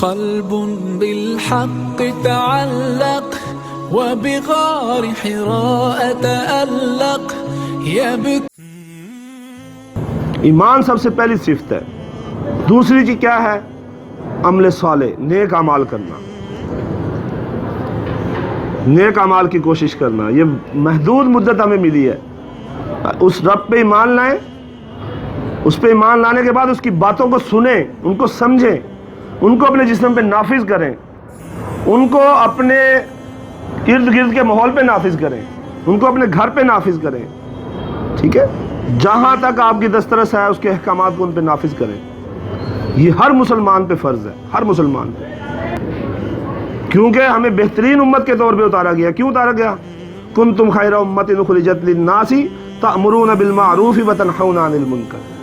قلب بالحق تعلق وبغار حراء تألق ایمان سب سے پہلی صفت ہے. دوسری چیز کیا ہے؟ عمل صالح، نیک اعمال کرنا، نیک اعمال کی کوشش کرنا. یہ محدود مدت ہمیں ملی ہے. اس رب پہ ایمان لائیں، اس پہ ایمان لانے کے بعد اس کی باتوں کو سنیں، ان کو سمجھیں، ان کو اپنے جسم پہ نافذ کریں، ان کو اپنے ارد گرد کے ماحول پہ نافذ کریں، ان کو اپنے گھر پہ نافذ کریں. ٹھیک ہے؟ جہاں تک آپ کی دسترس ہے اس کے احکامات کو ان پہ نافذ کریں. یہ ہر مسلمان پہ فرض ہے، ہر مسلمان پہ، کیونکہ ہمیں بہترین امت کے طور پہ اتارا گیا. کیوں اتارا گیا؟ کنتم خیر امۃ اخرجت للناس تأمرون بالمعروف وتنہون عن المنکر.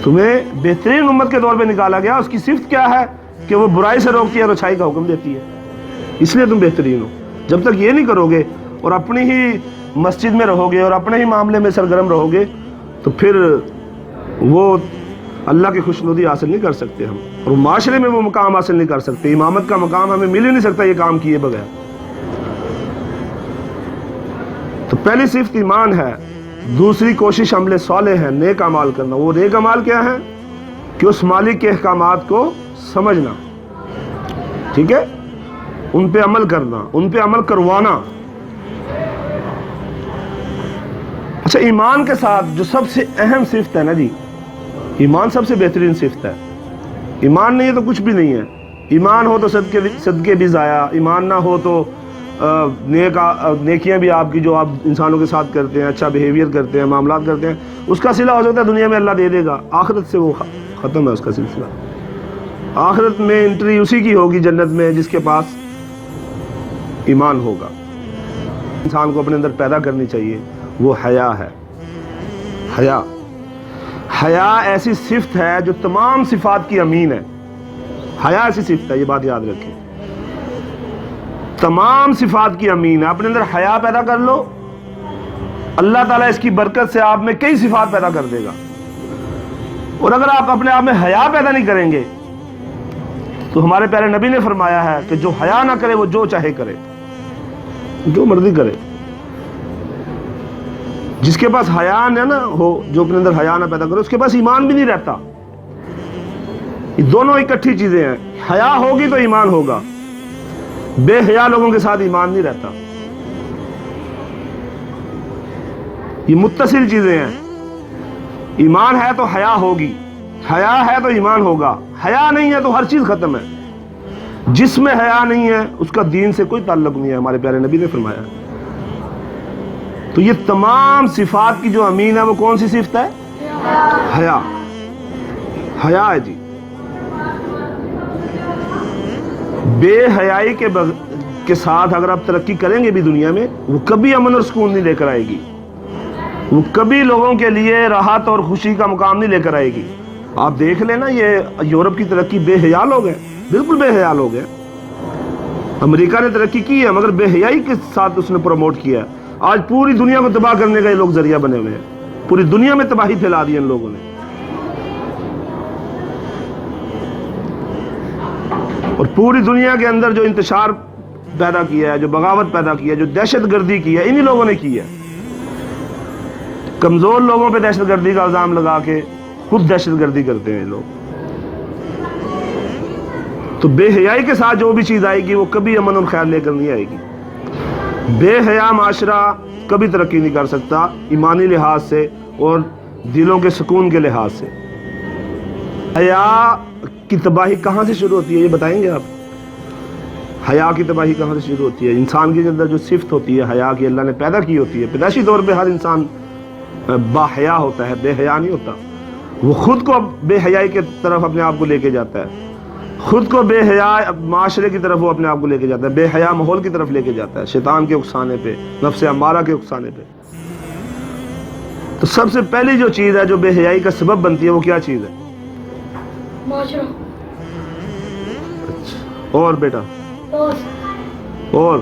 تمہیں بہترین امت کے طور پہ نکالا گیا. اس کی صفت کیا ہے؟ کہ وہ برائی سے روکتی ہے اور اچھائی کا حکم دیتی ہے. اس لیے تم بہترین ہو. جب تک یہ نہیں کرو گے اور اپنی ہی مسجد میں رہو گے اور اپنے ہی معاملے میں سرگرم رہو گے تو پھر وہ اللہ کی خوشنودی حاصل نہیں کر سکتے ہم، اور معاشرے میں وہ مقام حاصل نہیں کر سکتے. امامت کا مقام ہمیں مل ہی نہیں سکتا یہ کام کیے بغیر. تو پہلی صفت ایمان ہے. دوسری کوشش عمل صالح ہے، نیک اعمال کرنا. وہ نیک اعمال کیا ہے؟ کہ اس مالک کے احکامات کو سمجھنا، ٹھیک ہے، ان پہ عمل کرنا، ان پہ عمل کروانا. اچھا، ایمان کے ساتھ جو سب سے اہم صفت ہے نا جی، ایمان سب سے بہترین صفت ہے. ایمان نہیں ہے تو کچھ بھی نہیں ہے. ایمان ہو تو صدقے بھی ضائع، ایمان نہ ہو تو نیکیاں بھی آپ کی جو آپ انسانوں کے ساتھ کرتے ہیں، اچھا بیہیویئر کرتے ہیں، معاملات کرتے ہیں، اس کا صلہ ہو سکتا ہے دنیا میں اللہ دے دے گا، آخرت سے وہ ختم ہے اس کا سلسلہ. آخرت میں انٹری اسی کی ہوگی جنت میں جس کے پاس ایمان ہوگا. انسان کو اپنے اندر پیدا کرنی چاہیے، وہ حیا ہے. حیا، حیا ایسی صفت ہے جو تمام صفات کی امین ہے. حیا ایسی صفت ہے، یہ بات یاد رکھیں، تمام صفات کی امین ہے. اپنے اندر حیا پیدا کر لو، اللہ تعالیٰ اس کی برکت سے آپ میں کئی صفات پیدا کر دے گا. اور اگر آپ اپنے آپ میں حیا پیدا نہیں کریں گے تو ہمارے پیارے نبی نے فرمایا ہے کہ جو حیا نہ کرے وہ جو چاہے کرے، جو مرضی کرے. جس کے پاس حیا نہ ہو، جو اپنے اندر حیا نہ پیدا کرے، اس کے پاس ایمان بھی نہیں رہتا. یہ دونوں اکٹھی چیزیں ہیں. حیا ہوگی تو ایمان ہوگا، بے حیا لوگوں کے ساتھ ایمان نہیں رہتا. یہ متصل چیزیں ہیں. ایمان ہے تو حیا ہوگی، حیا ہے تو ایمان ہوگا. حیا نہیں ہے تو ہر چیز ختم ہے. جس میں حیا نہیں ہے اس کا دین سے کوئی تعلق نہیں ہے، ہمارے پیارے نبی نے فرمایا. تو یہ تمام صفات کی جو امین ہے وہ کون سی صفت ہے؟ حیا. حیا ہے جی. بے حیائی کے ساتھ اگر آپ ترقی کریں گے بھی دنیا میں، وہ کبھی امن اور سکون نہیں لے کر آئے گی. وہ کبھی لوگوں کے لیے راحت اور خوشی کا مقام نہیں لے کر آئے گی. آپ دیکھ لیں نا، یہ یورپ کی ترقی بے حیا لوگ ہیں، بالکل بے حیا لوگ ہیں. امریکہ نے ترقی کی ہے مگر بے حیائی کے ساتھ اس نے پروموٹ کیا ہے. آج پوری دنیا کو تباہ کرنے کا یہ لوگ ذریعہ بنے ہوئے ہیں. پوری دنیا میں تباہی پھیلا دی ان لوگوں نے. اور پوری دنیا کے اندر جو انتشار پیدا کیا ہے، جو بغاوت پیدا کی ہے، جو دہشت گردی کی ہے، انہی لوگوں نے کی ہے. کمزور لوگوں پہ دہشت گردی کا الزام لگا کے خود دہشت گردی کرتے ہیں لوگ. تو بے حیائی کے ساتھ جو بھی چیز آئے گی وہ کبھی امن اور خیر لے کر نہیں آئے گی. بے حیا معاشرہ کبھی ترقی نہیں کر سکتا، ایمانی لحاظ سے اور دلوں کے سکون کے لحاظ سے. حیا کی تباہی کہاں سے شروع ہوتی ہے یہ بتائیں گے آپ؟ حیا کی تباہی کہاں سے شروع ہوتی ہے؟ انسان کے اندر جو صفت ہوتی ہے حیا کی، اللہ نے پیدا کی ہوتی ہے. پیدائشی طور پہ ہر انسان با حیا ہوتا ہے، بے حیا نہیں ہوتا. وہ خود کو بے حیائی کی طرف اپنے آپ کو لے کے جاتا ہے، خود کو بے حیا معاشرے کی طرف وہ اپنے آپ کو لے کے جاتا ہے، بے حیا ماحول کی طرف لے کے جاتا ہے، شیطان کے اکسانے پہ، نفس امارہ کے اکسانے پہ. تو سب سے پہلی جو چیز ہے جو بے حیائی کا سبب بنتی ہے وہ کیا چیز ہے؟ معاشرہ. اور بیٹا اور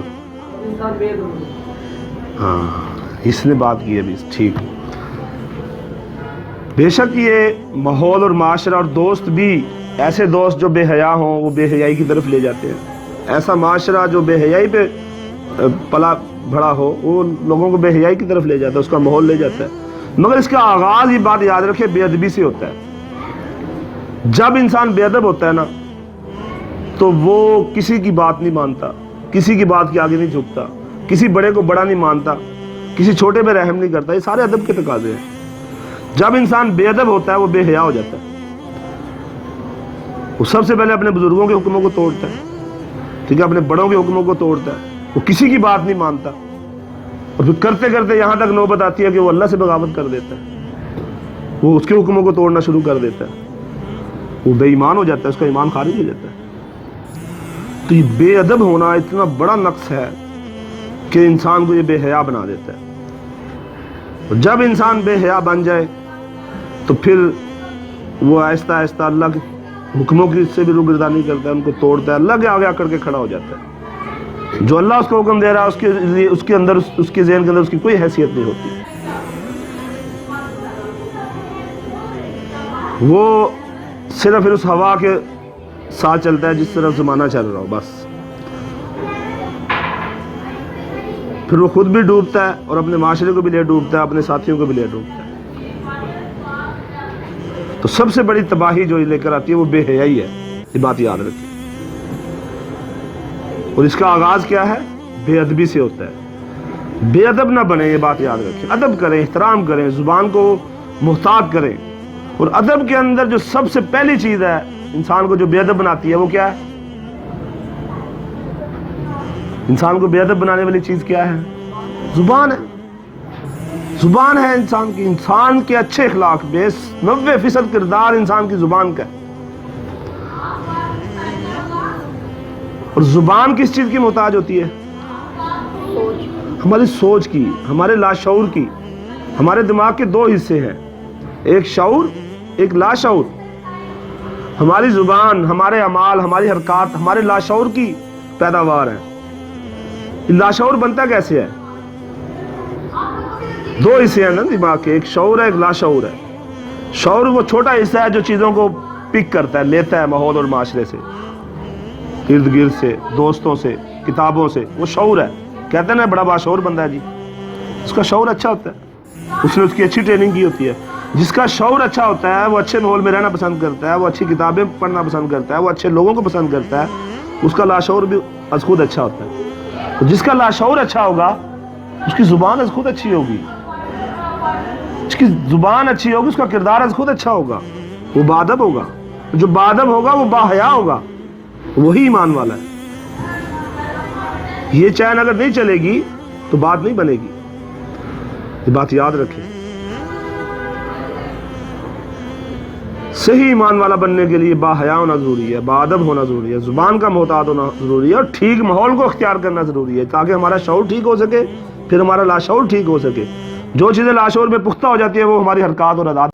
ہاں، اس نے بات کی ابھی، ٹھیک. بے شک یہ ماحول اور معاشرہ اور دوست بھی ایسے دوست جو بے حیا ہوں وہ بے حیائی کی طرف لے جاتے ہیں، ایسا معاشرہ جو بے حیائی پہ پلا بڑا ہو وہ لوگوں کو بے حیائی کی طرف لے جاتا ہے، اس کا ماحول لے جاتا ہے۔ مگر اس کا آغاز، یہ بات یاد رکھے، بے ادبی سے ہوتا ہے۔ جب انسان بے ادب ہوتا ہے نا تو وہ کسی کی بات نہیں مانتا، کسی کی بات کے آگے نہیں جھکتا، کسی بڑے کو بڑا نہیں مانتا، کسی چھوٹے پہ رحم نہیں کرتا۔ یہ سارے ادب کے تقاضے ہیں۔ جب انسان بے ادب ہوتا ہے وہ بے حیا ہو جاتا ہے، وہ سب سے پہلے اپنے بزرگوں کے حکموں کو توڑتا ہے، ٹھیک ہے، اپنے بڑوں کے حکموں کو توڑتا ہے، وہ کسی کی بات نہیں مانتا، اور پھر کرتے کرتے یہاں تک نوبت آتی ہے کہ وہ اللہ سے بغاوت کر دیتا ہے، وہ اس کے حکموں کو توڑنا شروع کر دیتا ہے، وہ بے ایمان ہو جاتا ہے، اس کا ایمان خارج ہو جاتا ہے۔ تو یہ بے ادب ہونا اتنا بڑا نقص ہے کہ انسان کو یہ بے حیا بنا دیتا ہے۔ اور جب انسان بے حیا بن جائے تو پھر وہ آہستہ آہستہ اللہ کے حکموں کی سے بھی روگردانی کرتا ہے، ان کو توڑتا ہے، اللہ کے آگے آ کر کے کھڑا ہو جاتا ہے۔ جو اللہ اس کو حکم دے رہا ہے اس کے اندر، اس کے ذہن کے اندر اس کی کوئی حیثیت نہیں ہوتی، وہ صرف پھر اس ہوا کے ساتھ چلتا ہے جس طرح زمانہ چل رہا ہو، بس۔ پھر وہ خود بھی ڈوبتا ہے اور اپنے معاشرے کو بھی لے ڈوبتا ہے، اپنے ساتھیوں کو بھی لے ڈوبتا ہے۔ تو سب سے بڑی تباہی جو لے کر آتی ہے وہ بے حیائی ہے، یہ بات یاد رکھیں۔ اور اس کا آغاز کیا ہے؟ بے ادبی سے ہوتا ہے۔ بے ادب نہ بنے، یہ بات یاد رکھیں۔ ادب کریں، احترام کریں، زبان کو محتاط کریں۔ اور ادب کے اندر جو سب سے پہلی چیز ہے انسان کو جو بے ادب بناتی ہے وہ کیا ہے؟ انسان کو بے ادب بنانے والی چیز کیا ہے؟ زبان ہے۔ زبان ہے انسان کی، انسان کے اچھے اخلاق، 90% کردار انسان کی زبان کا ہے۔ اور زبان کس چیز کی محتاج ہوتی ہے؟ ہماری سوچ کی، ہمارے لاشعور کی۔ ہمارے دماغ کے دو حصے ہیں، ایک شعور، ایک لاشعور۔ ہماری زبان، ہمارے اعمال، ہماری حرکات ہمارے لاشعور کی پیداوار ہے۔ لاشعور بنتا کیسے ہے؟ دو حصے ہیں نا دماغ کے، ایک شعور ہے، ایک لاشعور ہے۔ شعور وہ چھوٹا حصہ ہے جو چیزوں کو پک کرتا ہے، لیتا ہے ماحول اور معاشرے سے، ارد گرد سے، دوستوں سے، کتابوں سے، وہ شعور ہے۔ کہتے ہیں نا بڑا باشعور بندہ ہے جی، اس کا شعور اچھا ہوتا ہے، اس نے اس کی اچھی ٹریننگ کی ہوتی ہے۔ جس کا شعور اچھا ہوتا ہے وہ اچھے ماحول میں رہنا پسند کرتا ہے، وہ اچھی کتابیں پڑھنا پسند کرتا ہے، وہ اچھے لوگوں کو پسند کرتا ہے، اس کا لاشعور بھی از خود اچھا ہوتا ہے۔ تو جس کا لاشعور اچھا ہوگا اس کی زبان از خود اچھی ہوگی، اس کی زبان اچھی ہوگی، اس کا کردار از خود اچھا ہوگا، وہ باادب ہوگا۔ جو باادب ہوگا وہ باحیا ہوگا، وہی ایمان والا ہے۔ یہ چین اگر نہیں چلے گی تو بات نہیں بنے گی، یہ بات یاد رکھیں۔ صحیح ایمان والا بننے کے لیے باحیا ہونا ضروری ہے، باادب ہونا ضروری ہے، زبان کا محتاط ہونا ضروری ہے، اور ٹھیک ماحول کو اختیار کرنا ضروری ہے تاکہ ہمارا شعور ٹھیک ہو سکے، پھر ہمارا لاشعور ٹھیک ہو سکے۔ جو چیزیں لاشعور میں پختہ ہو جاتی ہیں وہ ہماری حرکات اور عادات